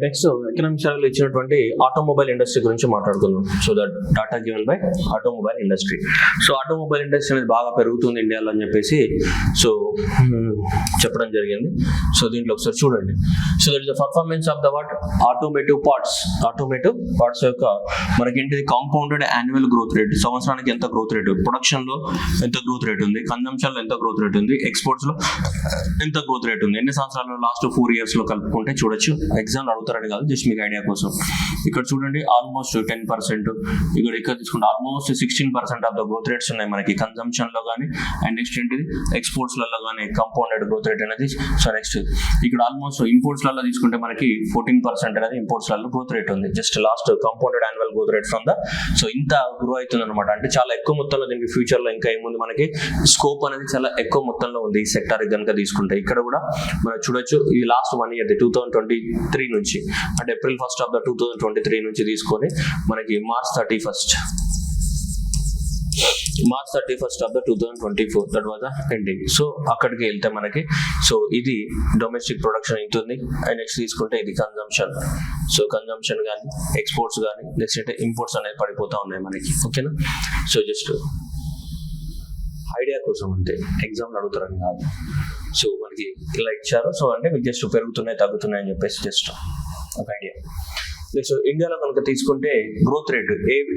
Next economic శాఖలో ఇచ్చినటువంటి automobile industry గురించి మాట్లాడుకుందాం. So that data given by automobile industry. So automobile industry అనేది బాగా పెరుగుతుంది ఇండియాలో అని చెప్పేసి సో చెప్పడం జరిగింది. సో దీంట్లో ఒకసారి చూడండి. So that is the performance of the what automotive parts యొక్క మనకేంటిది కాంపౌండెడ్ యాన్యువల్ గ్రోత్ రేట్, సంవత్సరానికి ఎంత గ్రోత్ రేట్, ప్రొడక్షన్ లో ఎంత గ్రోత్ రేట్ ఉంది, కన్జంప్షన్ లో ఎంత గ్రోత్ రేట్ ఉంది, ఎక్స్పోర్ట్స్ లో ఎంత గ్రోత్ రేట్ ఉంది, ఎన్ని సంవత్సరాలు లాస్ట్ 4 years లో కలుపుకుంటే చూడొచ్చు. ఎగ్జామ్ అడుగుతారని కాదు, జస్ట్ మీకు ఐడియా కోసం. ఇక్కడ చూడండి ఆల్మోస్ట్ 10%, ఇక్కడ తీసుకుంటే almost 16% of the growth rates ఉన్నాయి మనకి కన్జంప్షన్ లో కానీ అండ్ నెక్స్ట్ ఏంటిది ఎక్స్పోర్ట్స్ లలో కానీ కాంపౌండెడ్ గ్రోత్ రేట్ అనేది. సో నెక్స్ట్ ఇక్కడ ఆల్మోస్ట్ ఇంపోర్ట్స్ లలో తీసుకుంటే మనకి 14% అనేది ఇంపోర్ట్స్ లలో గ్రోత్ రేట్ ఉంది. Just last compounded annual growth rate from the so ఇంత గ్రో అవుతుంది అనమాట. అంటే చాలా ఎక్కువ మొత్తంలో దీనికి ఫ్యూచర్ లో ఇంకా ఏముంది మనకి స్కోప్ అనేది చాలా ఎక్కువ మొత్తంలో ఉంది ఈ సెక్టార్ కనుక తీసుకుంటే. ఇక్కడ కూడా మనం చూడొచ్చు ఈ లాస్ట్ 1 year 2023 నుంచి అంటే April 1st of 2023 నుంచి తీసుకొని మనకి March 31st of 2024 that was the ending. So అక్కడికి వెళ్తే మనకి సో ఇది డొమెస్టిక్ ప్రొడక్షన్ అవుతుంది అండ్ నెక్స్ట్ తీసుకుంటే ఇది కన్జంప్షన్. సో కన్జంప్షన్ కానీ ఎక్స్పోర్ట్స్ కానీ నెక్స్ట్ అంటే ఇంపోర్ట్స్ అనేది పడిపోతా ఉన్నాయి మనకి. ఓకేనా? సో జస్ట్ ఐడియా కోసం అంతే, ఎగ్జామ్లు అడుగుతారని కాదు. సో మనకి ఇలా ఇచ్చారు. సో అంటే మీకు జస్ట్ పెరుగుతున్నాయి తగ్గుతున్నాయి అని చెప్పేసి జస్ట్ ఒక ఐడియా. నెక్స్ట్ ఇండియాలో కనుక తీసుకుంటే గ్రోత్ రేట్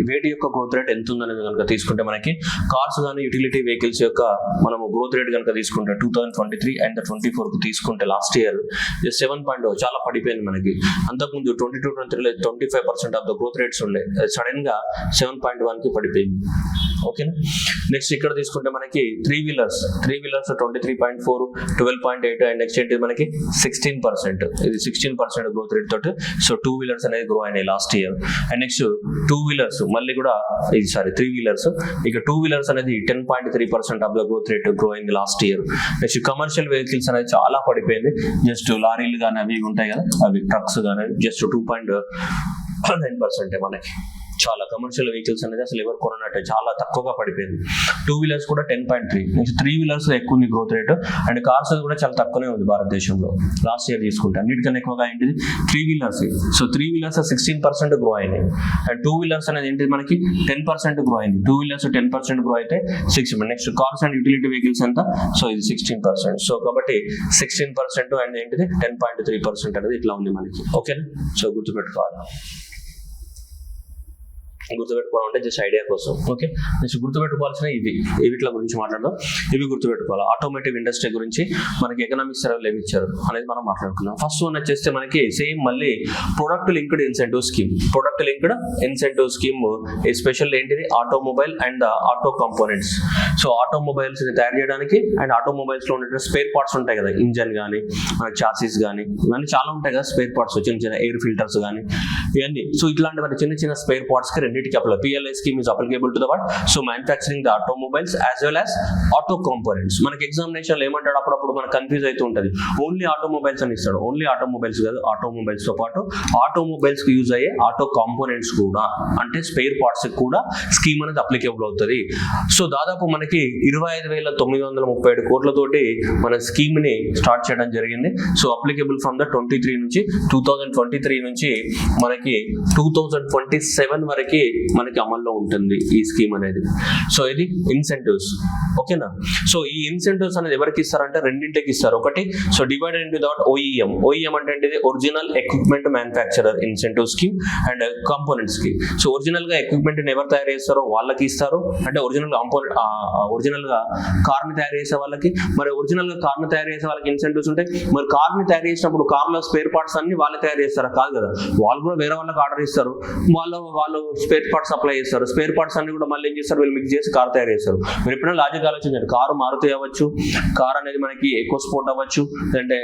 వేటి యొక్క గ్రోత్ రేట్ ఎంత ఉందనేది కనుక తీసుకుంటే మనకి కార్స్ కానీ యూటిలిటీ వెహికల్స్ యొక్క మనము గ్రోత్ రేట్ కనుక తీసుకుంటే 2023 అండ్ 2024 తీసుకుంటే లాస్ట్ ఇయర్ 7.0 చాలా పడిపోయింది మనకి. అంతకుముందు 22-23 25% ఆఫ్ ద గ్రోత్ రేట్స్ ఉండే, సడన్ గా 7.1 కి పడిపోయింది. ఓకేనా? నెక్స్ట్ ఇక్కడ తీసుకుంటే మనకి త్రీ వీలర్స్ 23.4 12.8 అండ్ నెక్స్ట్ ఏంటి మనకి 16%. ఇది 16% గ్రోత్ రేట్ తోటి సో 2 వీలర్స్ అనేది గ్రో అయినాయి last year. And next 2 wheelers మళ్ళీ కూడా ఇది 3 వీలర్స్ ఇక 2 వీలర్స్ అనేది 10.3% of the growth rate grow అయింది last year. Next commercial vehicles అనేది చాలా పడిపోయింది. జస్ట్ లారీలు కానీ అవి ఉంటాయి కదా, అవి ట్రక్స్ కానీ జస్ట్ 2.9% మనకి. చాలా కమర్షియల్ వెహికల్స్ అనేది అసలు ఎవరు కొనట్టే చాలా తక్కువగా పడిపోయింది. 2 వీలర్స్ కూడా 10.3. నెక్స్ట్ 3 వీలర్స్ ఎక్కువ ఉంది గ్రోత్ రేట్ అండ్ కార్స్ కూడా చాలా తక్కువనే ఉంది భారతదేశంలో లాస్ట్ ఇయర్ తీసుకుంటే. అన్నిటికన్నా ఎక్కువగా ఏంటిది 3 వీలర్స్. సో 3 వీలర్స్ 16% గ్రో అయినాయి అండ్ 2 వీలర్స్ అనేది ఏంటిది మనకి 10% గ్రో అయింది. 2 వీలర్స్ 10% గ్రో అయితే 6. Next cars and utility vehicles ఎంత, సో ఇది 16%. సో కాబట్టి 16% అండ్ ఏంటిది 10.3% అనేది ఇట్లా ఉంది మనకి. ఓకేనా? సో గుర్తుపెట్టుకోవాలి అంటే జస్ట్ ఐడియా కోసం. ఓకే, నెక్స్ట్ గుర్తుపెట్టుకోవాల్సిన వీటి గురించి మాట్లాడదాం. ఇవి గుర్తుపెట్టుకోవాలి. ఆటోమేటివ్ ఇండస్ట్రీ గురించి మనకి ఎకనామిక్ సర్వేలు ఏమి ఇచ్చారు అనేది మనం మాట్లాడుకుందాం. ఫస్ట్ వన్ వచ్చేస్తే మనకి సేమ్ మళ్ళీ product linked incentive scheme especial ఏంటిది automobile and auto components. So automobiles ని తయారు చేయడానికి అండ్ ఆటోమొబైల్స్ లో ఉండే స్పేర్ పార్ట్స్ ఉంటాయి కదా, ఇంజన్ కానీ చాసిస్ కానీ ఇవన్నీ చాలా ఉంటాయి కదా స్పేర్ పార్ట్స్, చిన్న చిన్న ఎయిర్ ఫిల్టర్స్ కానీ ఇవన్నీ. సో ఇట్లాంటి చిన్న చిన్న స్పేర్ పార్ట్స్ కి రెండింటికి apply. PLI scheme is applicable to the what? So manufacturing the automobiles as well as auto components. మనకి ఎగ్జామినేషన్ లో ఏమంటాడు అప్పుడప్పుడు మనకు కన్ఫ్యూజ్ అవుతూ ఉంటుంది. ఓన్లీ ఆటోమొబైల్స్ అని ఇస్తాడు. ఓన్లీ ఆటోమొబైల్స్ కాదు, ఆటోమొబైల్స్ తో పాటు ఆటోమొబైల్స్ కి యూజ్ అయ్యే ఆటో కాంపోనెంట్స్ కూడా అంటే స్పేర్ పార్ట్స్ కూడా స్కీమ్ అనేది అప్లికేబుల్ అవుతుంది. సో దాదాపు మనకి 25,937 కోట్లతోటి మన స్కీమ్ ని స్టార్ట్ చేయడం జరిగింది. సో అప్లికేబుల్ ఫ్రమ్ ద 2023 నుంచి మనకి 2027 వరకు మనకి అమల్లో ఉంటుంది ఈ స్కీమ్ అనేది. సో ఇది ఇన్సెంటివ్స్. ఓకేనా? సో ఈ ఇన్సెంటివ్స్ అనేది ఎవరికి ఇస్తారంటే రెండింటికి ఇస్తారు. ఒకటి so divided into that OEM అంటే ఏంటిది original equipment manufacturer incentive scheme and components కి. సో ఒరిజినల్ గా ఎక్విప్మెంట్ ఎవరు తయారు చేస్తారో వాళ్ళకి ఇస్తారు. అంటే ఒరిజినల్ గా కార్ ని తయారు చేసే వాళ్ళకి, మరి ఒరిజినల్ గా కార్ ని తయారు చేసే వాళ్ళకి ఇన్సెంటివ్స్ ఉంటాయి. మరి కార్ ని తయారు చేసినప్పుడు కార్ లో స్పేర్ పార్ట్స్ అన్ని వాళ్ళు తయారు చేస్తారా? కాదు కదా, వాళ్ళు కూడా వేరే వాళ్ళకి ఆర్డర్ ఇస్తారు. వాళ్ళు స్పేర్ పార్ట్స్ సప్లై చేస్తారు. స్పేర్ పార్ట్స్ అన్ని కూడా మళ్ళీ ఏం చేస్తారు, వీళ్ళు మిక్స్ చేసి కార్ తయారు చేస్తారు. మీరు ఎప్పుడైనా లాజిక్ ఆలోచించండి. కారు మారుతి అవ్వచ్చు, కార్ అనేది మనకి ఎకో స్పోర్ట్ అవ్వచ్చు, అంటే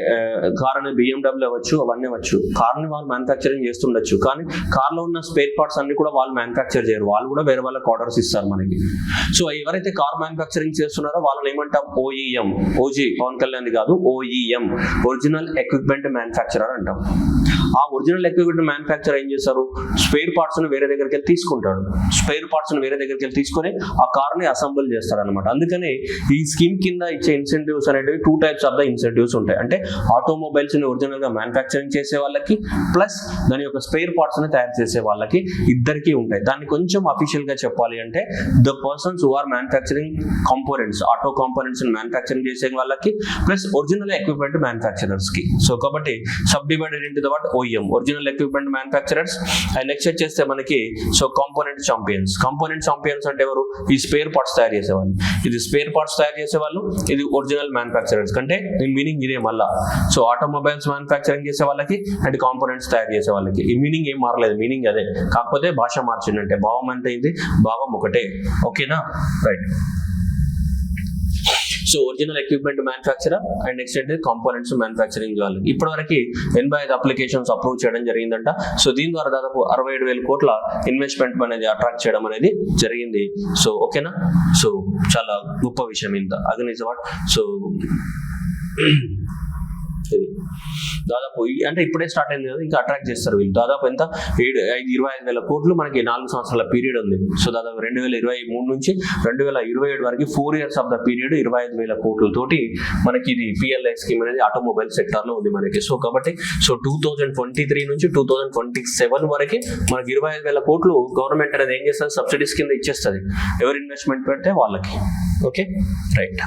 కార్ అనేది BMW అవ్వచ్చు, అవన్నీ అవ్వచ్చు. కార్ని వాళ్ళు మ్యానుఫ్యాక్చరింగ్ చేస్తుండొచ్చు, కానీ కార్ లో ఉన్న స్పేర్ పార్ట్స్ అన్ని కూడా వాళ్ళు మ్యానుఫ్యాక్చర్ చేయరు. వాళ్ళు కూడా వేరే వాళ్ళకి ఆర్డర్స్ ఇస్తారు మనకి. సో ఎవరైతే కార్ మ్యానుఫ్యాక్చరింగ్ చేస్తున్నారో వాళ్ళని ఏమంటాం? OEM. OG పవన్ కళ్యాణ్ కాదు, OEM ఒరిజినల్ ఎక్విప్మెంట్ మ్యానుఫ్యాక్చరర్ అంటాం. ఆ ఒరిజినల్ ఎక్విప్మెంట్ మ్యానుఫ్యాక్చర్ ఏం చేస్తారు, స్పేర్ పార్ట్స్ వేరే దగ్గరికి వెళ్ళి తీసుకుంటాడు, స్పేర్ పార్ట్స్ వేరే దగ్గరికి వెళ్ళి తీసుకొని ఆ కార్ని అసెంబుల్ చేస్తాడు అనమాట. అందుకని ఈ స్కీమ్ కింద ఇచ్చే ఇన్సెంటివ్స్ అనేవి 2 types ఆఫ్ ద ఇన్సెంటివ్స్ ఉంటాయి. అంటే ఆటోమొబైల్స్ ని ఒరిజినల్ గా మ్యానుఫ్యాక్చరింగ్ చేసే వాళ్ళకి ప్లస్ దాని యొక్క స్పేర్ పార్ట్స్ ని తయారు చేసే వాళ్ళకి ఇద్దరికి ఉంటాయి. దాన్ని కొంచెం అఫీషియల్ గా చెప్పాలి అంటే the persons who are manufacturing components, auto components manufacturing చేసే వాళ్ళకి ప్లస్ ఒరిజినల్ ఎక్విప్మెంట్ మ్యానుఫ్యాక్చరర్స్ కి. సో కాబట్టి sub divided into the what OEM, original equipment manufacturers. And next వచ్చేస్తే మనకి so component champions. Component champions అంటే ఎవరు? ఈ స్పేర్ పార్ట్స్ తయారు చేసేవాళ్ళు. ఇది స్పేర్ పార్ట్స్ తయారు చేసేవాళ్ళు, ఇది ఒరిజినల్ మ్యానుఫ్యాక్చరర్స్. అంటే దీని మీనింగ్ ఇదే మళ్ళా. సో ఆటోమొబైల్స్ మ్యానుఫ్యాక్చరింగ్ చేసే వాళ్ళకి అండ్ కాంపోనెంట్స్ తయారు చేసే వాళ్ళకి. ఈ మీనింగ్ ఏం మారలేదు, మీనింగ్ అదే, కాకపోతే భాష మార్చిందంటే. భావం అంటే ఇది, భావం ఒకటే. ఓకేనా, right. So original equipment manufacturer and next అంటే కాంపోనెంట్స్ మ్యానుఫ్యాక్చరింగ్ వాళ్ళు. ఇప్పటివరకు 85 అప్లికేషన్స్ అప్రూవ్ చేయడం జరిగిందంట. సో దీని ద్వారా దాదాపు 67,000 కోట్ల ఇన్వెస్ట్మెంట్ అనేది అట్రాక్ట్ చేయడం అనేది జరిగింది. సో ఓకేనా, సో చాలా గొప్ప విషయం ఇంత అగనిజ్ వాట్. సో ఇది దాదాపు అంటే ఇప్పుడే స్టార్ట్ అయింది కదా, ఇంకా అట్రాక్ట్ చేస్తారు వీళ్ళు. దాదాపు ఎంత 25,000 కోట్లు మనకి 4 సంవత్సరాల పీరియడ్ ఉంది. సో దాదాపు 2023 నుంచి 2027 వరకు 4 years ఆఫ్ ద పీరియడ్ 25,000 కోట్లతోటి మనకి ఇది PLI స్కీమ్ అనేది ఆటోమొబైల్ సెక్టర్ లో ఉంది మనకి. సో కాబట్టి సో 2023 నుంచి 2027 వరకు మనకి 25,000 కోట్లు గవర్నమెంట్ అనేది ఏం చేస్తుంది, సబ్సిడీస్ కింద ఇచ్చేస్తుంది ఎవరు ఇన్వెస్ట్మెంట్ పెడితే వాళ్ళకి. Okay, right.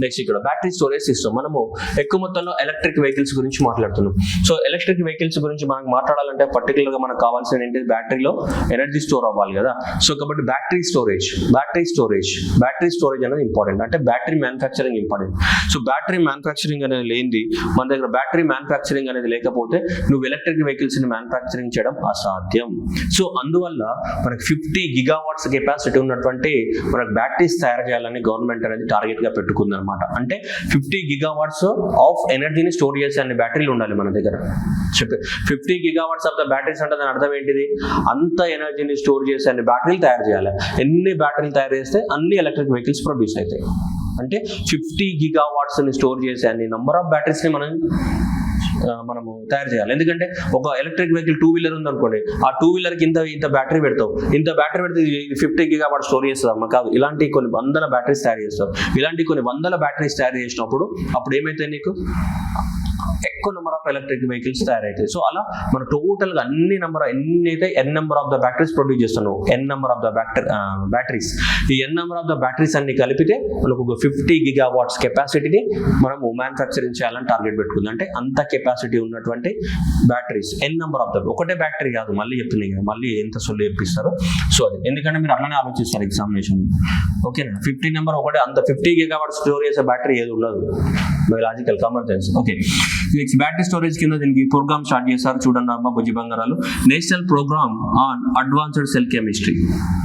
నెక్స్ట్ ఇక్కడ బ్యాటరీ స్టోరేజ్ సిస్టమ్. మనము ఎక్కువ మొత్తంలో ఎలక్ట్రిక్ వెహికల్స్ గురించి మాట్లాడుతున్నాం. సో ఎలక్ట్రిక్ వెహికల్స్ గురించి మనం మాట్లాడాలంటే పర్టికులర్ గా మనకు కావాల్సిన ఏంటి, బ్యాటరీలో ఎనర్జీ స్టోర్ అవ్వాలి కదా. సో కాబట్టి బ్యాటరీ స్టోరేజ్ అనేది ఇంపార్టెంట్. అంటే battery manufacturing important. So battery manufacturing అనేది లేనిది, మన దగ్గర బ్యాటరీ మ్యానుఫ్యాక్చరింగ్ అనేది లేకపోతే నువ్వు ఎలక్ట్రిక్ వెహికల్స్ ని మ్యానుఫ్యాక్చరింగ్ చేయడం అసాధ్యం. సో అందువల్ల మనకి 50 gigawatts కెపాసిటీ ఉన్నటువంటి మనకు బ్యాటరీస్ తయారు చేయాలని గవర్నమెంట్ అనేది టార్గెట్ గా పెట్టుకుంది అనమాట. అంటే 50 gigawatts ఆఫ్ ఎనర్జీని స్టోర్ చేసే అన్ని బ్యాటరీలు ఉండాలి మన దగ్గర. 50 gigawatts ఆఫ్ ద బ్యాటరీస్ అంటే దాని అర్థం ఏంటిది, అంత ఎనర్జీని స్టోర్ చేసే అన్ని బ్యాటరీలు తయారు చేయాలి. ఎన్ని బ్యాటరీలు తయారు చేస్తే అన్ని ఎలక్ట్రిక్ వెహికల్స్ ప్రొడ్యూస్ అవుతాయి. అంటే 50 gigawatts ని స్టోర్ చేసే అన్ని నంబర్ ఆఫ్ బ్యాటరీస్ ని మనము తయారు చేయాలి. ఎందుకంటే ఒక ఎలక్ట్రిక్ వెహికల్ 2-wheeler ఉంది అనుకోండి, ఆ 2-wheeler కి ఇంత బ్యాటరీ పెడతావు, ఇంత బ్యాటరీ పెడితే 50 gigawatts స్టోర్ చేస్తాం కాదు. ఇలాంటి కొన్ని వందల బ్యాటరీస్ తయారు చేస్తావు. ఇలాంటి కొన్ని వందల బ్యాటరీస్ తయారు చేసినప్పుడు అప్పుడు ఏమైతే నీకు ఎక్కువ నెంబర్ ఆఫ్ ఎలక్ట్రిక్ వెహికల్స్ తయారైతాయి. సో అలా మన టోటల్ గా N number of the batteries produce చేస్తున్నావు, N number of the batteries. ఈ N number of the batteries అన్ని కలిపితే మనకు ఒక 50 gigawatts కెపాసిటీని మనము మ్యానుఫ్యాక్చరింగ్ చేయాలని టార్గెట్ పెట్టుకుంది. అంటే అంత కెపాసిటీ ఉన్నటువంటి batteries, N number of the, ఒకటే బ్యాటరీ కాదు, మళ్ళీ చెప్తున్నాయి కదా, మళ్ళీ ఎంత సొల్లు చెప్పిస్తారు. సో అది ఎందుకంటే మీరు అట్లానే ఆలోచిస్తారు ఎగ్జామినేషన్. ఓకేనా, 50 నెంబర్ ఒకటే, అంత 50 gigawatts స్టోర్ చేసే బ్యాటరీ ఏది ఉండదు. Logical common sense. Okay, battery storage కింద దీనికి ప్రోగ్రామ్ స్టార్ట్ చేశారు. చూడండి అమ్మ బుజ్జి బంగారాలు, national program on advanced cell chemistry.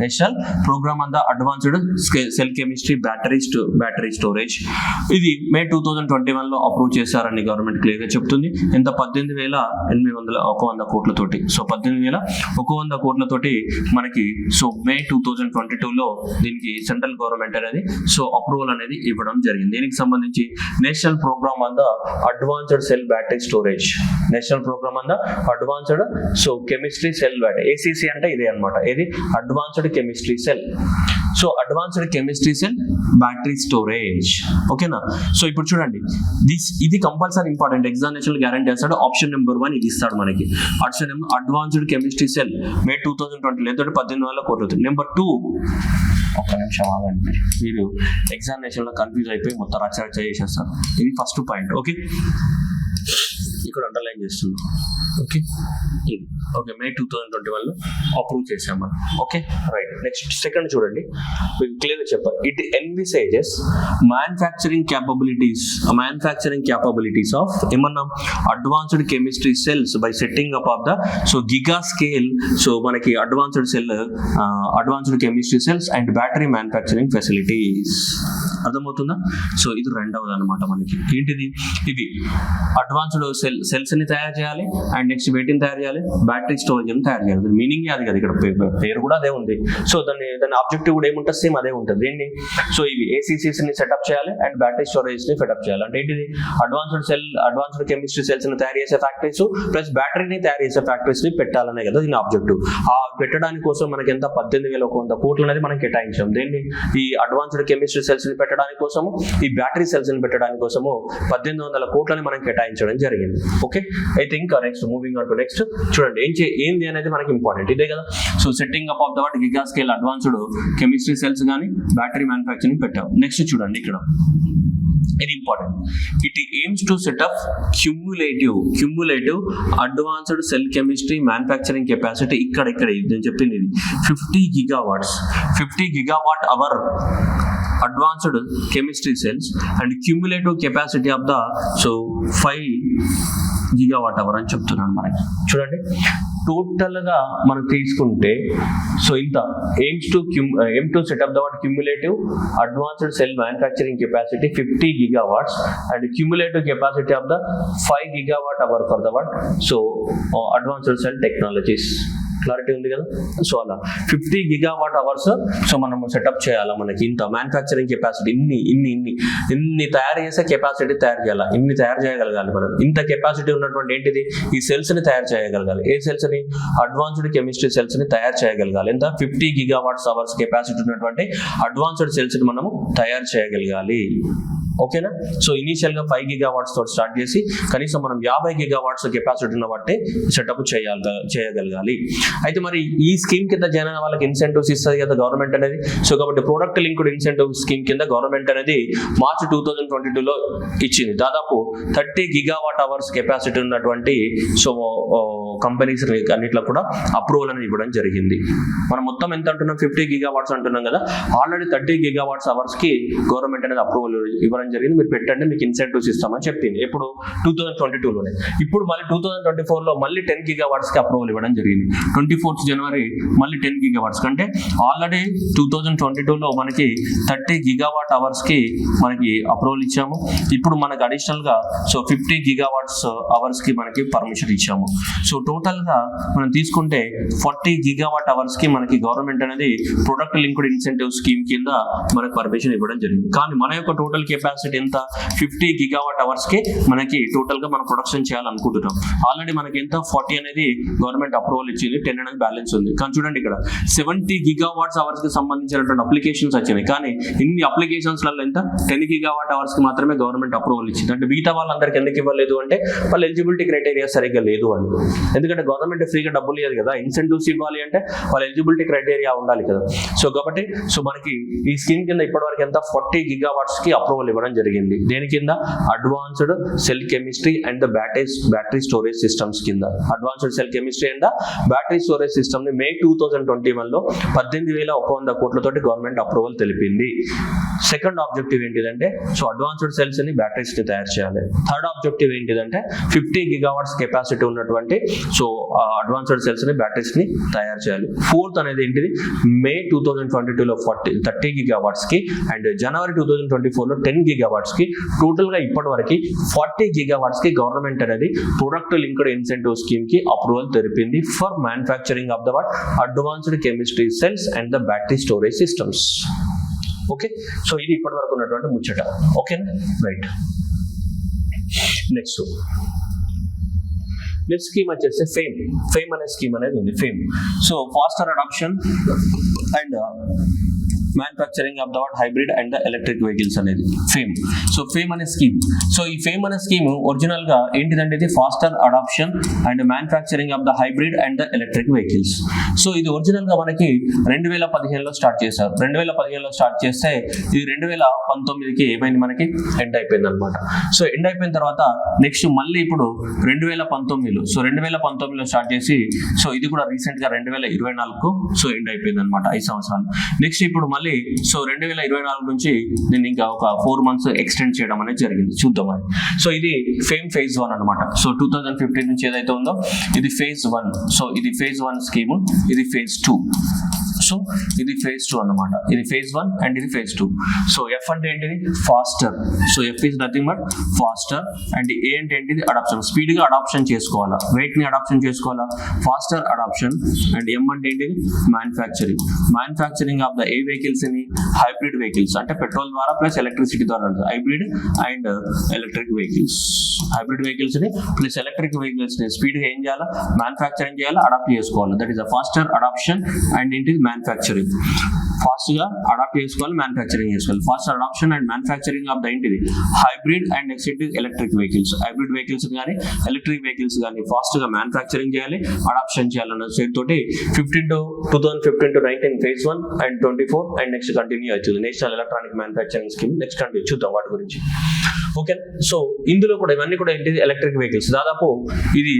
National program on the advanced cell chemistry battery storage. ఇది మే 2021 లో అప్రూవ్ చేశారని గవర్నమెంట్ క్లియర్ గా చెప్తుంది. ఎంత 18,800 కోట్లతోటి. సో 18,100 కోట్లతోటి మనకి సో మే 2022 లో దీనికి సెంట్రల్ గవర్నమెంట్ అనేది సో అప్రూవల్ అనేది ఇవ్వడం జరిగింది. దీనికి సంబంధించి national program on the advanced cell battery storage, national program on the advanced so chemistry cell battery, ACC అంటే ఇదే అనమాట. ఇది advanced chemistry cell. So advanced chemistry cell battery storage. ఓకేనా, సో ఇప్పుడు చూడండి, ఇది కంపల్సరీ ఇంపార్టెంట్. ఎగ్జామినేషన్ గ్యారంటీ చేస్తాడు. Option number 1 ఇది ఇస్తాడు మనకి. Option number advanced chemistry cell May 2020 లేదంటే 18,000 కోట్లు. నెంబర్ 2, ఒక్క నిమిషం ఆగండి, మీరు ఎగ్జామినేషన్ లో కన్ఫ్యూజ్ అయిపోయి మొత్తం రచ్చ చేసేస్తారు. ఇది ఫస్ట్ పాయింట్. ఓకే, ఇక్కడ అండర్లైన్ చేస్తున్నాం. ఓకే, ఇది ఓకే మే 2021 లో అప్రూవ్ చేసాం మనం. Okay, right. నెక్స్ట్ సెకండ్ చూడండి, క్లియర్ గా చెప్పాలి. It envisages manufacturing capabilities of ఏమన్నా advanced chemistry cells by setting up of the so giga scale. So మనకి advanced chemistry cells and battery manufacturing facilities. అర్థమవుతుందా? So ఇది రెండవది అనమాట మనకి. ఏంటిది? ఇవి అడ్వాన్స్డ్ సెల్స్ ని తయారు చేయాలి అండ్ నెక్స్ట్ వేటిని తయారు చేయాలి, బ్యాటరీ స్టోరేజ్ ని తయారు చేయాలి. మీనింగ్ అది కదా, ఇక్కడ పేరు కూడా అదే ఉంది. సో దాని ఆబ్జెక్టివ్ కూడా ఏముంటుంది, సేమ్ అదే ఉంటుంది. ఏంటి? సో ఇవి ఏసీసీస్ ని సెటప్ చేయాలి అండ్ బ్యాటరీ స్టోరేజ్ ని సెటప్ చేయాలి. అంటే ఏంటిది? అడ్వాన్స్డ్ కెమిస్ట్రీ సెల్స్ ని తయారు చేసే ఫ్యాక్టరీస్ ప్లస్ బ్యాటరీని తయారు చేసే ఫ్యాక్టరీస్ ని పెట్టాలనే కదా దీని ఆబ్జెక్టివ్. ఆ పెట్టడానికి కోసం మనకి ఎంత 18,100 కోట్లు అనేది మనం కేటాయించాం. దేన్ని? ఈ అడ్వాన్స్డ్ కెమిస్ట్రీ సెల్స్ ని పెట్టడానికి కోసము, ఈ బ్యాటరీ సెల్స్ ని పెట్టడానికి కోసము 1800 కోట్లని మనం కేటాయించడం జరిగింది. Okay, I think next moving on to next చూడండి ఏంది అనేది మనకి ఇంపార్టెంట్ ఇదే కదా. So setting up of the what giga scale advanced chemistry cells కానీ బ్యాటరీ మ్యానుఫ్యాక్చరింగ్ పెట్టాం. నెక్స్ట్ చూడండి ఇక్కడ ఇది important. It aims to set up cumulative advanced cell chemistry manufacturing capacity. ఇక్కడ నేను చెప్పింది ఇది 50 gigawatt hour advanced chemistry cells and cumulative capacity of the 5 gigawatt hour అని చెప్తున్నాను మనకి. చూడండి టోటల్ గా మనం తీసుకుంటే సో ఇంత aim to set up the what cumulative advanced cell manufacturing capacity 50 gigawatts and cumulative capacity of the 5 gigawatt hour for the what so advanced cell technologies. Clarity ఉంది కదా. సో అలా 50 gigawatt hours సో మనం setup చేయాలా, మనకి ఇంత manufacturing capacity ఇన్ని తయారు చేసే కెపాసిటీ తయారు చేయాలా, ఇన్ని తయారు చేయగలగాలి మనం. ఇంత కెపాసిటీ ఉన్నటువంటి ఏంటిది ఈ సెల్స్ ని తయారు చేయగలగాలి. ఏ సెల్స్ ని? అడ్వాన్స్డ్ కెమిస్ట్రీ సెల్స్ ని తయారు చేయగలగాలి. ఎంత? 50 gigawatts hours కెపాసిటీ ఉన్నటువంటి అడ్వాన్స్డ్ సెల్స్ ని మనము తయారు చేయగలగాలి. ఓకేనా. సో ఇనీషియల్ గా 5 gigawatts తోటి స్టార్ట్ చేసి కనీసం మనం 50 gigawatts కెపాసిటీ ఉన్న బట్టే సెటప్ చేయగలగాలి. అయితే మరి ఈ స్కీమ్ కింద జన వాళ్ళకి ఇన్సెంటివ్స్ ఇస్తుంది కదా గవర్నమెంట్ అనేది. సో కాబట్టి ప్రొడక్ట్ లింక్డ్ ఇన్సెంటివ్ స్కీమ్ కింద గవర్నమెంట్ అనేది మార్చ్ 2022లో ఇచ్చింది. దాదాపు 30 gigawatt hours కెపాసిటీ ఉన్నటువంటి సో కంపెనీస్ అన్నిట్లో కూడా అప్రూవల్ అనేది ఇవ్వడం జరిగింది. మనం మొత్తం ఎంత అంటున్నాం? 50 gigawatts అంటున్నాం కదా. ఆల్రెడీ 30 gigawatts hours కి గవర్నమెంట్ అనేది అప్రూవల్ ఇవ్వడం జరిగింది. మీరు పెట్టండి, మీకు ఇన్సెంటివ్స్ ఇస్తామని చెప్పింది. ఎప్పుడు? 2022లోనే. ఇప్పుడు మళ్ళీ 2024లో మళ్ళీ 10 gigawatts కి అప్రూవల్ ఇవ్వడం జరిగింది. 24th January మళ్ళీ 10 gigawatts కంటే ఆల్రెడీ 2022లో మనకి 30 gigawatt hours కి మనకి అప్రూవల్ ఇచ్చాము. ఇప్పుడు మనకి అడిషనల్ గా సో 50 gigawatts hours కి మనకి పర్మిషన్ ఇచ్చాము. సో టోటల్ గా మనం తీసుకుంటే 40 gigawatt hours కి మనకి గవర్నమెంట్ అనేది ప్రొడక్ట్ లింక్డ్ ఇన్సెంటివ్ స్కీమ్ కింద మనకి పర్మిషన్ ఇవ్వడం జరిగింది. కానీ మన యొక్క టోటల్ కెపాసిటీ ఎంత? 50 gigawatt hours కి మనకి టోటల్ గా మనం ప్రొడక్షన్ చేయాలనుకుంటున్నాం. ఆల్రెడీ మనకి ఎంత? 40 అనేది గవర్నమెంట్ అప్రూవల్ ఇచ్చింది, 10 అనేది బ్యాలెన్స్ ఉంది. కానీ చూడండి ఇక్కడ 70 gigawatts hours కి సంబంధించినటువంటి అప్లికేషన్స్ వచ్చినాయి. కానీ ఇన్ని అప్లికేషన్స్ లలో ఎంత? 10 gigawatt hours కి మాత్రమే గవర్నమెంట్ అప్రూవల్ ఇచ్చింది. అంటే మిగతా వాళ్ళందరికీ ఎందుకు ఇవ్వలేదు అంటే వాళ్ళ ఎలిజిబిలిటీ క్రైటీరియా సరిగ్గా లేదు అని. ఎందుకంటే గవర్నమెంట్ ఫ్రీగా డబ్బులు ఇవ్వదు కదా, ఇన్సెంటివ్స్ ఇవ్వాలి అంటే వాళ్ళ ఎలిజిబిలిటీ క్రైటీరియా ఉండాలి కదా. సో కాబట్టి సో మనకి ఈ స్కీమ్ కింద ఇప్పటివరకు ఎంత? 40 gigawatts కి అప్రూవల్ ఇవ్వడం జరిగింది. దేని కింద? Advanced cell chemistry and the battery storage systems కింద. Advanced cell chemistry and battery storage system ని మే 2021లో 18,100 కోట్లతోటి గవర్నమెంట్ అప్రూవల్ తెలిపింది. సెకండ్ ఆబ్జెక్టివ్ ఏంటిదంటే సో అడ్వాన్స్డ్ సెల్స్ ని బ్యాటరీస్ ని తయారు చేయాలి. థర్డ్ ఆబ్జెక్టివ్ ఏంటిదంటే 50 gigawatts కెపాసిటీ ఉన్నటువంటి సో అడ్వాన్స్డ్ సెల్స్ ని బ్యాటరీస్ ని తయారు చేయాలి. ఫోర్త్ అనేది ఏంటిది? మే 2022లో 30 gigawatts కి అండ్ జనవరి 2024లో 10 gigawatts కి టోటల్ గా ఇప్పటి వరకు 40 gigawatts కి గవర్నమెంట్ అనేది ప్రొడక్ట్ లింక్డ్ ఇన్సెంటివ్ స్కీమ్ కి అప్రూవల్ తెలిపింది for manufacturing of the what advanced chemistry cells and the battery storage systems. Okay, so ఇది ఇప్పటి వరకు ఉన్నటువంటి ముచ్చట. ఓకేనా, రైట్. నెక్స్ట్ స్కీమ్ వచ్చేసి ఫేమ్ అనే స్కీమ్ అనేది ఉంది. FAME so faster adoption and manufacturing of the hybrid and the electric vehicles అనేది ఫేమ్ అనే స్కీమ్. సో ఈ ఫేమ్ అనే స్కీమ్ ఒరిజినల్ గా ఏంటిదంటే ఇది faster adoption and manufacturing of the hybrid and the electric vehicles. So ఇది original గా మనకి 2015లో స్టార్ట్ చేశారు. 2015లో స్టార్ట్ చేస్తే ఇది 2019కి ఏమైంది మనకి ఎండ్ అయిపోయింది అనమాట. సో ఎండ్ అయిపోయిన తర్వాత నెక్స్ట్ మళ్ళీ ఇప్పుడు 2019లో స్టార్ట్ చేసి సో ఇది కూడా రీసెంట్ గా 2024కు సో ఎండ్ అయిపోయింది అనమాట, 5 సంవత్సరాలు. నెక్స్ట్ ఇప్పుడు మళ్ళీ సో 2024 నుంచి దీన్ని ఇంకా ఒక 4 months ఎక్స్టెండ్ చేయడం అనేది జరిగింది. చూద్దాం అది. సో ఇది ఫేమ్ phase 1 అనమాట. సో 2015 నుంచి ఏదైతే ఉందో ఇది phase 1. సో ఇది phase 1 స్కీమ్, ఇది phase 2. సో ఇది phase 2 అన్నమాట. ఇది phase 1 అండ్ ఇది phase 2. సో F అంటే ఏంటిది? Faster. So F is nothing but faster. And A అంటే ఏంటిది? అడాప్షన్. స్పీడ్ గా అడాప్షన్ చేసుకోవాలా, వెయిట్ ని అడాప్షన్ చేసుకోవాలా, ఫాస్టర్ అడాప్షన్. అండ్ M అంటే ఏంటిది? Manufacturing. Manufacturing of the A vehicles ని హైబ్రిడ్ వెహికల్స్, అంటే పెట్రోల్ ద్వారా ప్లస్ ఎలక్ట్రిసిటీ ద్వారా, hybrid and electric vehicles. Hybrid vehicles ని ప్లస్ ఎలక్ట్రిక్ వెహికల్స్ ని స్పీడ్ గా ఏం చేయాలా? మ్యానుఫ్యాక్చరింగ్ చేయాలా, అడాప్ట్ చేసుకోవాలి. That is a faster adoption and ఏంటిది? మ్యానుఫ్యాక్చరింగ్. ఫాస్ట్ గా అడాప్ట్ చేసుకోవాలి, మ్యానుఫ్యాక్చరింగ్ చేసుకోవాలి. Faster adoption and manufacturing of the ఏంటిది? Hybrid and electric vehicles. Hybrid vehicles కానీ ఎలక్ట్రిక్ వెహికల్స్ కానీ ఫాస్ట్ గా మ్యానుఫ్యాక్చరింగ్ చేయాలి, అడాప్షన్ చేయాలన్న స్టేట్ తోటి 2015 to 19 phase 1 and 24 and next continue అవుతుంది national electronic manufacturing scheme. Next continue చూద్దాం వాటి గురించి. ఓకే, సో ఇందులో కూడా ఇవన్నీ కూడా ఏంటిది? Electric vehicles. దాదాపు ఇది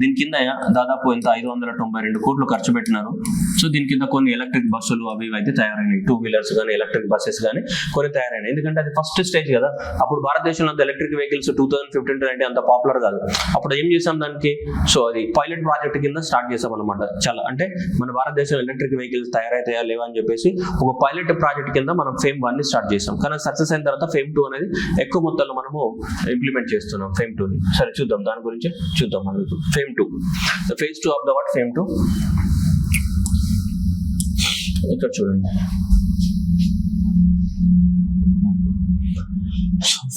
దీని కింద దాదాపు ఎంత 592 కోట్లు ఖర్చు పెట్టినారు. సో దీని కింద కొన్ని ఎలక్ట్రిక్ బస్సులు అవి అయితే తయారైనాయి, 2 వీలర్స్ కానీ ఎలక్ట్రిక్ బస్సెస్ కానీ కొన్ని తయారైనాయి. ఎందుకంటే అది ఫస్ట్ స్టేజ్ కదా. అప్పుడు భారతదేశంలో అంత ఎలక్ట్రిక్ వెహికల్స్ 2015 to 19 అంత పాపులర్ కాదు. అప్పుడు ఏం చేసాం దానికి? సో అది పైలట్ ప్రాజెక్ట్ కింద స్టార్ట్ చేసాం అనమాట. చాలా అంటే మన భారతదేశంలో ఎలక్ట్రిక్ వెహికల్స్ తయారైతాయా లేవా అని చెప్పేసి ఒక పైలట్ ప్రాజెక్ట్ కింద మనం ఫేమ్ 1 ని స్టార్ట్ చేసాం. కానీ సక్సెస్ అయిన తర్వాత ఫేమ్ 2 అనేది ఎక్కువ మొత్తంలో మనము ఇంప్లిమెంట్ చేస్తున్నాం ఫేమ్ 2 ని. సరే చూద్దాం, దాని గురించి చూద్దాం మనం ఇప్పుడు. Fame 2, the phase 2 of the what? Fame 2. ఇక్కడ చూడండి,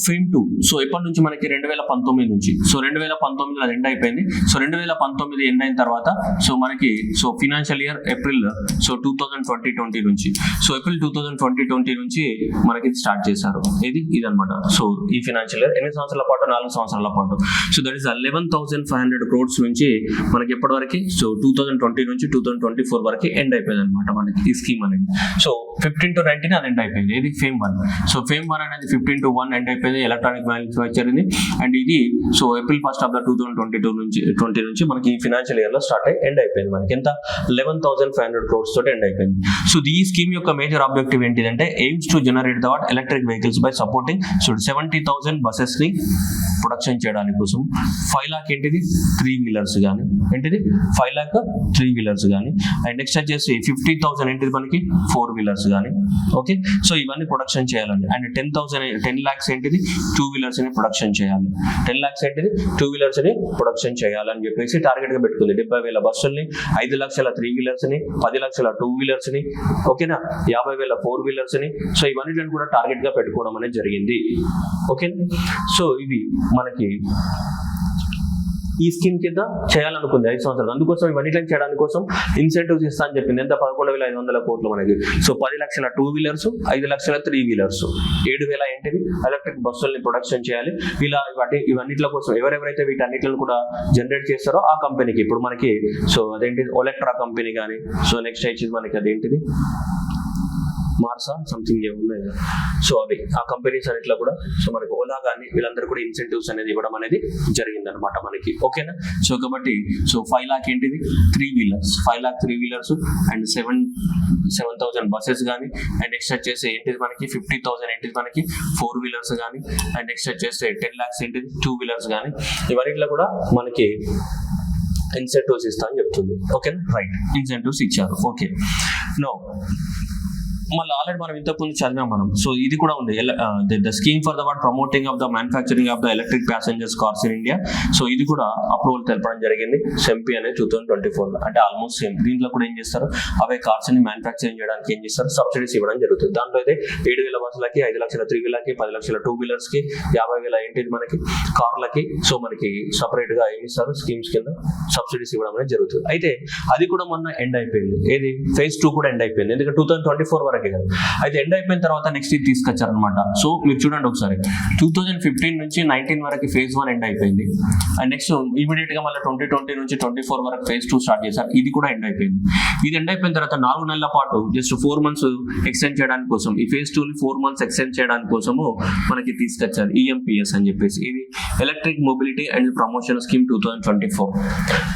ఫేమ్ 2. సో ఎప్పటి నుంచి మనకి 2019 నుంచి. సో 2019 అది ఎండ్ అయిపోయింది. సో 2019 ఎండ్ అయిన తర్వాత సో మనకి సో ఫినాన్షియల్ ఇయర్ ఏప్రిల్ 2020 నుంచి, సో ఏప్రిల్ 2020 నుంచి మనకి స్టార్ట్ చేశారు. ఇది అనమాట. సో ఈ ఫినాన్షియల్ ఇయర్ ఎన్ని సంవత్సరాల పాటు? 4 సంవత్సరాల పాటు. సో దట్ ఈస్ 11,500 crores నుంచి మనకి ఎప్పటి వరకు? సో 2020 నుంచి 2024 వరకు ఎండ్ అయిపోయింది అనమాట మనకి ఈ స్కీమ్ అనేది. సో 15 to 19 అది ఎండ్ అయిపోయింది. ఇది ఫేమ్ 1. సో ఫేమ్ 1 అనేది 15 to 1 ఎండ్ అయిపోయింది ఎలక్ట్రానిక్ మ్యానుఫ్యాక్చరింగ్. అండ్ ఇది సో ఏప్రిల్ 1 of 2020 నుంచి మనకి ఈ ఫినాన్షియల్ ఇయర్ లో స్టార్ట్ అయ్యి ఎండ్ అయిపోయింది. మనకి ఎంత? 11,500 crores తోటి ఎండ్ అయిపోయింది. సో ఈ స్కీమ్ యొక్క మేజర్ ఆబ్జెక్టివ్ ఏంటిదంటే AIIMS to generate the electric vehicles by supporting 70,000 buses ని ప్రొడక్షన్ చేయడానికి కోసం 5 lakh ఏంటిది? 3 వీలర్స్ కానీ ఏంటిది? 5 lakh 3 వీలర్స్ కానీ. అండ్ నెక్స్ట్ వచ్చేసి 50,000 ఏంటిది మనకి? 4 వీలర్స్ కానీ. ఓకే, సో ఇవన్నీ ప్రొడక్షన్ చేయాలండి. అండ్ 10 lakhs ఏంటిది? 2 వీలర్స్ ని ప్రొడక్షన్ చేయాలి. 10 lakhs ఏంటిది? 2 వీలర్స్ ని ప్రొడక్షన్ చేయాలని చెప్పేసి టార్గెట్ గా పెట్టుకుంది. 70,000 బస్సుల్ని, 5 లక్షల 3 వీలర్స్ ని, 10 లక్షల 2 వీలర్స్ ని, ఓకేనా, 50,000 4 వీలర్స్ ని. సో ఇవన్నీ కూడా టార్గెట్ గా పెట్టుకోవడం అనేది జరిగింది. ఓకే, సో ఇవి మనకి ఈ స్కీమ్ కింద చేయాలనుకుంది 5 సంవత్సరాలు. అందుకోసం ఇవన్నీ చేయడానికి కోసం ఇన్సెంటివ్స్ ఇస్తా అని చెప్పింది. ఎంత? 11,500 కోట్లు మనకి. సో 10 లక్షల 2 వీలర్స్, 5 లక్షల 3 వీలర్స్, 7,000 ఏంటిది? ఎలక్ట్రిక్ బస్సుల్ని ప్రొడక్షన్ చేయాలి. ఇవన్నిట్ల కోసం ఎవరెవరైతే వీటన్నిటిని కూడా జనరేట్ చేస్తారో ఆ కంపెనీకి ఇప్పుడు మనకి సో అదేంటిది? ఒలెక్ట్రా కంపెనీ కానీ, సో నెక్స్ట్ వచ్చేసి మనకి అదేంటిది? మార్సా సంథింగ్ ఏమున్నాయి కదా. సో అవి ఆ కంపెనీస్ అన్నిట్లో కూడా సో మనకి ఓలా కానీ వీళ్ళందరూ కూడా ఇన్సెంటివ్స్ అనేది ఇవ్వడం అనేది జరిగింది అనమాట మనకి. ఓకేనా, సో కాబట్టి సో 5 lakh ఏంటిది? 3 wheelers, 5 lakh 3 wheelers and 7,000 buses కానీ. అండ్ నెక్స్ట్ వచ్చేసి ఏంటిది మనకి? 50,000 ఏంటిది మనకి? 4 వీలర్స్ కానీ. అండ్ నెక్స్ట్ వచ్చేసి 10 lakhs ఏంటిది? 2 వీలర్స్ కానీ. ఇవన్నిట్లో కూడా మనకి ఇన్సెంటివ్స్ ఇస్తా అని చెప్తుంది. ఓకేనా, రైట్, ఇన్సెంటివ్స్ ఇచ్చారు. ఓకే, నో మళ్ళీ ఆల్రెడీ మనం ఇంతకుముందు చదివాం మనం. సో ఇది కూడా ఉంది, the scheme for the promoting of the manufacturing of the electric passengers cars in India. So ఇది కూడా అప్రూవల్ తెలపడం జరిగింది సెంపీ అనేది 2024 అంటే ఆల్మోస్ట్ సేమ్. దీంట్లో కూడా ఏం చేస్తారు? అవే కార్స్ ని మ్యానుఫ్యాక్చరింగ్ చేయడానికి ఏం చేస్తారు? సబ్సిడీస్ ఇవ్వడం జరుగుతుంది. దాంట్లో అయితే 7,000 బస్సులకి, 5 లక్షల 3 వీలర్కి, 10 లక్షల 2 వీలర్స్ కి, 50,000 ఏంటిది మనకి కార్లకి సో మనకి సపరేట్ గా ఏమి ఇస్తారు? స్కీమ్స్ కింద సబ్సిడీస్ ఇవ్వడం అనేది జరుగుతుంది. అయితే అది కూడా మొన్న ఎండ్ అయిపోయింది. ఏది? phase 2 కూడా ఎండ్ అయిపోయింది. ఎందుకంటే 2024 వరకు కదా. అయితే ఎండ్ అయిపోయిన తర్వాత నెక్స్ట్ ఇది తీసుకొచ్చారనమాట. సో మీరు చూడండి ఒకసారి, 2015 నుంచి 19 వరకు phase 1 ఎండ్ అయిపోయింది. అండ్ నెక్స్ట్ ఇమీడియట్ గా మళ్ళీ 2020 నుంచి 24 వరకు phase 2 స్టార్ట్ చేశారు. ఇది కూడా ఎండ్ అయిపోయింది. ఇది ఎండ్ అయిపోయిన తర్వాత 4 నెలల పాటు జస్ట్ 4 months ఎక్స్టెండ్ చేయడానికి కోసం, ఈ phase 2 ని 4 months ఎక్స్టెండ్ చేయడానికి కోసము మనకి తీసుకొచ్చారు EMPS అని చెప్పేసి. ఇది electric mobility and promotion scheme 2024.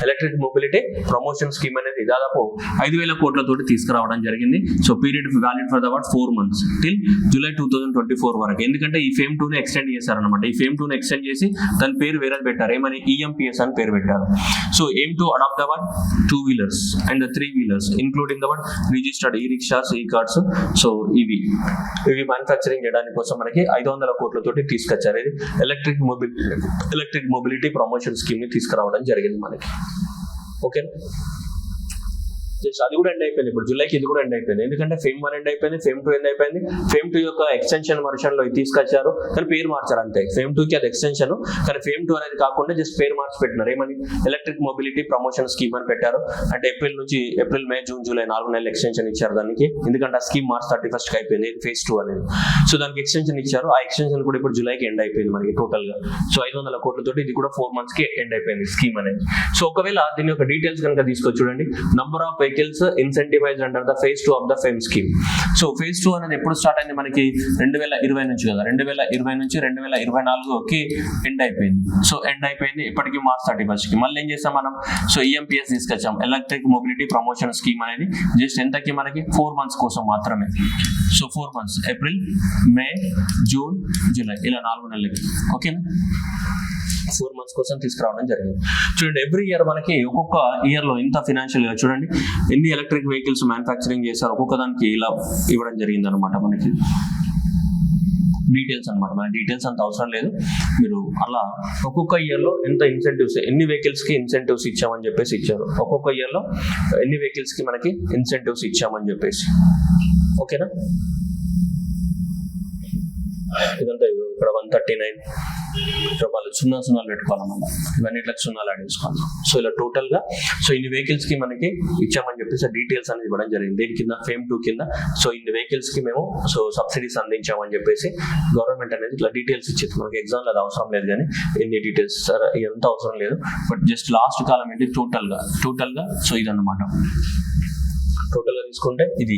Electric mobility promotion scheme అనేది దాదాపు 5,000 కోట్లతోటి తీసుకురావడం జరిగింది. So period valid for the 4 months till July 2024 వరకు. ఎందుకంటే ఈ ఫేమ్ 2 ని ఎక్స్టెండ్ చేశారనమాట. ఈ ఫేమ్ 2 ని ఎక్స్టెండ్ చేసి దాని పేరు వేరే పెట్టారు, ఏమని EMPS అని పేరు పెట్టారు. So aim to adapt the 2 wheelers and 3 wheelers including the registered e-rickshaws, e-carts. So ఇవి మ్యానుఫ్యాక్చరింగ్ చేయడానికి కోసం మనకి 500 కోట్లతోటి తీసుకొచ్చారు. ఇది ఎలక్ట్రిక్ మొబిలిటీ ప్రమోషన్ స్కీమ్ ని తీసుకురావడం జరిగింది మనకి. ఓకే, జస్ట్ అది కూడా ఎండ్ అయిపోయింది. ఇప్పుడు జూలైకి ఇది కూడా ఎండ్ అయిపోయింది. ఎందుకంటే ఫేమ్ 1 ఎండ్ అయిపోయింది, ఫేమ్ 2 ఎండ్ అయిపోయింది. ఫేమ్ 2 యొక్క ఎక్స్టెన్షన్ వర్షన్ లో తీసుకొచ్చారు, కానీ పేరు మార్చారు అంతే. ఫేమ్ 2 కి అది ఎక్స్టెన్షన్, కానీ ఫేమ్ 2 అనేది కాకుండా జస్ట్ పేరు మార్చి పెట్టినారు. ఏమని ఎలక్ట్రిక్ మొబిలిటీ ప్రమోషన్ స్కీమ్ అని పెట్టారు. అంటే ఏప్రిల్, మే, జూన్, జూలై 4 నెలలు ఎక్స్టెన్షన్ ఇచ్చారు దానికి. ఎందుకంటే ఆ స్కీమ్ మార్చ్ 31st కి అయిపోయింది, ఫేజ్ 2 అనేది. సో దానికి ఎక్స్టెన్షన్ ఇచ్చారు. ఆ ఎక్స్టెన్షన్ కూడా ఇప్పుడు జూలైకి ఎండ్ అయిపోయింది మనకి టోటల్ గా. సో 500 కోట్లతోటి ఇది కూడా 4 months కి ఎండ్ అయిపోయింది స్కీమ్ అనేది. సో ఒకవేళ దీని యొక్క డీటెయిల్స్ కనుక తీసుకొచ్చి చూడండి. Number of vehicles incentivized under the phase 2 of the FAME scheme. So phase 2 అనేది ఎప్పుడు స్టార్ట్ అయింది మనకి 2020 నుంచి కదా. 2020 నుంచి 2024కి ఎండ్ అయిపోయింది. సో ఎండ్ అయిపోయింది ఇప్పటికి మార్చ్ 31st కి. మళ్ళీ ఏం చేస్తాం మనం, సో EMPS తీసుకొచ్చాం, ఎలక్ట్రిక్ మొబిలిటీ ప్రమోషన్ స్కీమ్ అనేది. జస్ట్ ఎంతకి మనకి 4 months కోసం మాత్రమే. సో 4 months ఏప్రిల్, మే, జూన్, జూలై ఇలా 4 నెలలకి. ఓకేనా, 4 months కోసం తీసుకురావడం జరిగింది. చూడండి, ఎవ్రీ ఇయర్ మనకి ఒక్కొక్క ఇయర్ లో ఇంత ఫినాన్షియల్ ఇయర్ చూడండి ఎన్ని ఎలక్ట్రిక్ వెహికల్స్ మ్యానుఫ్యాక్చరింగ్ చేశారు, ఒక్కొక్క దానికి ఇలా ఇవ్వడం జరిగింది అనమాట. మనకి డీటెయిల్స్ అనమాట, మన డీటెయిల్స్ అంత అవసరం లేదు. మీరు అలా ఒక్కొక్క ఇయర్ లో ఎంత ఇన్సెంటివ్స్, ఎన్ని వెహికల్స్ కి ఇన్సెంటివ్స్ ఇచ్చామని చెప్పేసి ఇచ్చారు. ఒక్కొక్క ఇయర్ లో ఎన్ని వెహికల్స్ కి మనకి ఇన్సెంటివ్స్ ఇచ్చామని చెప్పేసి. ఓకేనా, ఇదంతా ఇక్కడ 139 రూపాయలు 0 పెట్టుకోవాలి. మళ్ళీ ఇవన్నీ ఇట్లా 0 యాడ్ చేసుకోవాలి. సో ఇలా టోటల్ గా సో ఇన్ని వెహికల్స్ కి మనకి ఇచ్చామని చెప్పేసి డీటెయిల్స్ అనేది ఇవ్వడం జరిగింది. దేని కింద, ఫేమ్ 2 కింద. సో ఇన్ని వెహికల్స్ కి మేము సో సబ్సిడీస్ అందించామని చెప్పేసి గవర్నమెంట్ అనేది ఇట్లా డీటెయిల్స్ ఇచ్చింది. మనకి ఎగ్జామ్ లో అది అవసరం లేదు, కానీ ఎన్ని డీటెయిల్స్ ఎంత అవసరం లేదు. బట్ జస్ట్ లాస్ట్ కాలం ఏంటి టోటల్ గా సో ఇదన్నమాట. టోటల్ గా తీసుకుంటే ఇది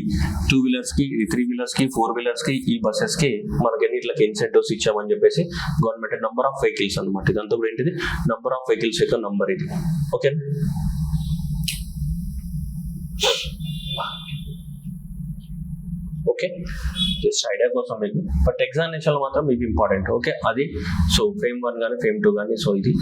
2 wheelers కి, ఇది 3 wheelers కి, 4 wheelers కి, ఈ బస్సెస్ కి మనకి ఎన్నిట్లకి ఇన్సెంటివ్స్ ఇచ్చామని చెప్పేసి గవర్నమెంట్ నంబర్ ఆఫ్ వెహికల్స్ అనమాట. ఇదంతా కూడా ఏంటిది, నంబర్ ఆఫ్ వెహికల్స్ యొక్క నంబర్ ఇది. ఓకే, ఓకే, జస్ట్ ఐడియా కోసం మీకు. బట్ ఎగ్జామినేషన్ లో మాత్రం మీకు ఇంపార్టెంట్. ఓకే, అది సో ఫేమ్ 1 కానీ ఫేమ్ 2 కానీ సో ఇది.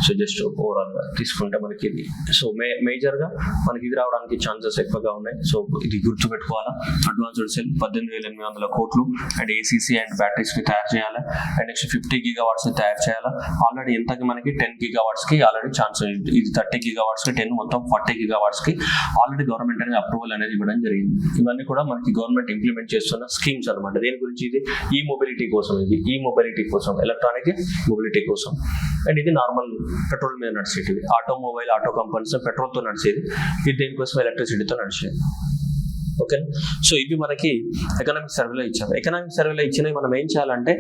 సో జస్ట్ ఓవరాల్ గా తీసుకుంటే మనకి ఇది సో మేజర్ గా మనకి ఇది రావడానికి ఛాన్సెస్ ఎక్కువగా ఉన్నాయి. సో ఇది గుర్తుపెట్టుకోవాలా. అడ్వాన్స్డ్ సెల్ 18,800 కోట్లు అండ్ ACC అండ్ బ్యాటరీస్ ని తయారు చేయాలి. అండ్ నెక్స్ట్ 50 gigawatts ని తయారు చేయాలి. ఆల్రెడీ ఎంతకి మనకి 10 gigawatts కి ఆల్రెడీ ఛాన్స్, ఇది 30 gigawatts కి 10 మొత్తం 40 gigawatts కి ఆల్రెడీ గవర్నమెంట్ అనేది అప్రూవల్ అనేది ఇవ్వడం జరిగింది. ఇవన్నీ కూడా మనకి గవర్నమెంట్ ఇంప్లిమెంట్ చేస్తున్న స్కీమ్స్ అనమాట. దేని గురించి, ఇది ఈ మొబిలిటీ కోసం, ఇది ఈ మొబిలిటీ కోసం, ఎలక్ట్రానిక్ మొబిలిటీ కోసం. అండ్ ఇది నార్మల్ పెట్రోల్ మీద నడిచేది, ఆటోమొబైల్, ఆటో కంపెనీస్ పెట్రోల్ తో నడిచేది. ఇది దేనికోసం, ఎలక్ట్రిసిటీతో నడిచేది. ఓకే, సో ఇవి మనకి ఎకనామిక్ సర్వేలో ఇచ్చారు. ఎకనామిక్ సర్వేలో ఇచ్చినవి మనం ఏం చేయాలంటే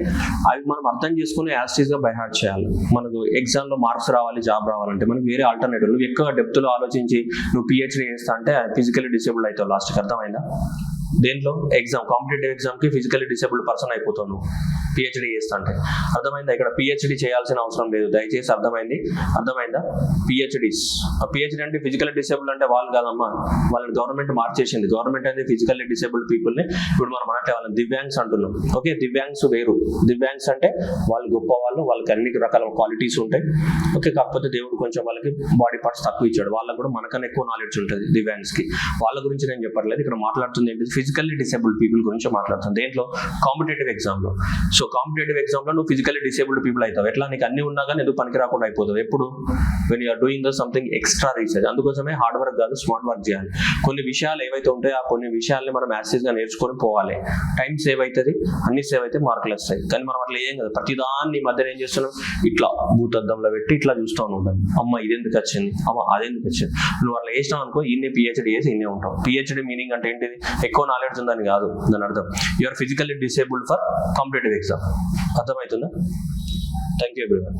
అవి మనం అర్థం చేసుకుని యాస్టీస్ గా బై హార్ట్ చేయాలి. మనకు ఎగ్జామ్ లో మార్క్స్ రావాలి, జాబ్ రావాలంటే మనకు వేరే ఆల్టర్నేటివ్. నువ్వు ఎక్కువ డెప్త్ లో ఆలోచించి నువ్వు PhD చేస్తా అంటే ఫిజికల్లీ డిసేబుల్డ్ అవుతావు లాస్ట్కి. అర్థమైందా? దేంట్లో, ఎగ్జామ్, కాంపిటేటివ్ ఎగ్జామ్ కి ఫిజికల్లీ డిసేబుల్డ్ పర్సన్ అయిపోతావు నువ్వు PhD చేస్తా అంటే. అర్థమైందా? ఇక్కడ PhD చేయాల్సిన అవసరం లేదు, దయచేసి అర్థమైందా? PhD అంటే ఫిజికల్లీ డిసేబుల్డ్ అంటే వాళ్ళు కాదమ్మా, వాళ్ళని గవర్నమెంట్ మార్చేసింది. గవర్నమెంట్ అనేది ఫిజికల్లీ డిసేబుల్డ్ పీపుల్ ని ఇప్పుడు మనం అంటే వాళ్ళని దివ్యాంగ్స్ అంటున్నాం. ఓకే, దివ్యాంగ్స్ వేరు. దివ్యాంగ్స్ అంటే వాళ్ళు గొప్ప వాళ్ళు, వాళ్ళకి అన్ని రకాల క్వాలిటీస్ ఉంటాయి. ఓకే, కాకపోతే దేవుడు కొంచెం వాళ్ళకి బాడీ పార్ట్స్ తక్కువ ఇచ్చాడు. వాళ్ళకి కూడా మనకన్నా ఎక్కువ నాలెడ్జ్ ఉంటుంది దివ్యాంగ్స్ కి. వాళ్ళ గురించి నేను చెప్పట్లేదు, ఇక్కడ మాట్లాడుతుంది ఏంటి, ఫిజికల్లీ డిసేబుల్డ్ పీపుల్ గురించి మాట్లాడుతుంది. దేంట్లో, కాంపిటేటివ్ ఎగ్జామ్ లో. సో కాంపిటేటివ్ ఎగ్జామ్ లో నువ్వు ఫిజికల్లీ డిసేబుల్డ్ పీపుల్ అవుతావు. ఎట్లా, నీకు అన్ని ఉన్నా కానీ ఎందుకు పనికి రాకుండా అయిపోతుంది. ఎప్పుడు, when you're doing the something extra research. అందుకోసమే హార్డ్ వర్క్ కాదు, స్మార్ట్ వర్క్ చేయాలి. కొన్ని విషయాలు ఏవైతే ఉంటాయో ఆ కొన్ని విషయాల్ని మనం యాక్సెస్ గా నేర్చుకొని పోవాలి. టైం సేవ్ అవుతుంది, అన్ని సేవ్ అయితే మార్కులు వస్తాయి. కానీ మనం అట్లా ఏం కదా, ప్రతిదాన్ని మధ్యన ఏం చేస్తున్నాం, ఇట్లా భూతద్దంలో పెట్టి ఇట్లా చూస్తూ ఉంటాం. అమ్మ ఇదెందుకు వచ్చింది, అమ్మ అదెందుకు వచ్చింది. నువ్వు అట్లా చేసినావు అనుకో, ఇన్నే PhD చేసి ఇన్నే ఉంటావు. PhD మీనింగ్ అంటే ఏంటిది, ఎక్కువ నాలెడ్జ్ ఉందని కాదు, దాని అర్థం you are physically disabled for competitive exam. అర్థమవుతుందా? Thank you everyone.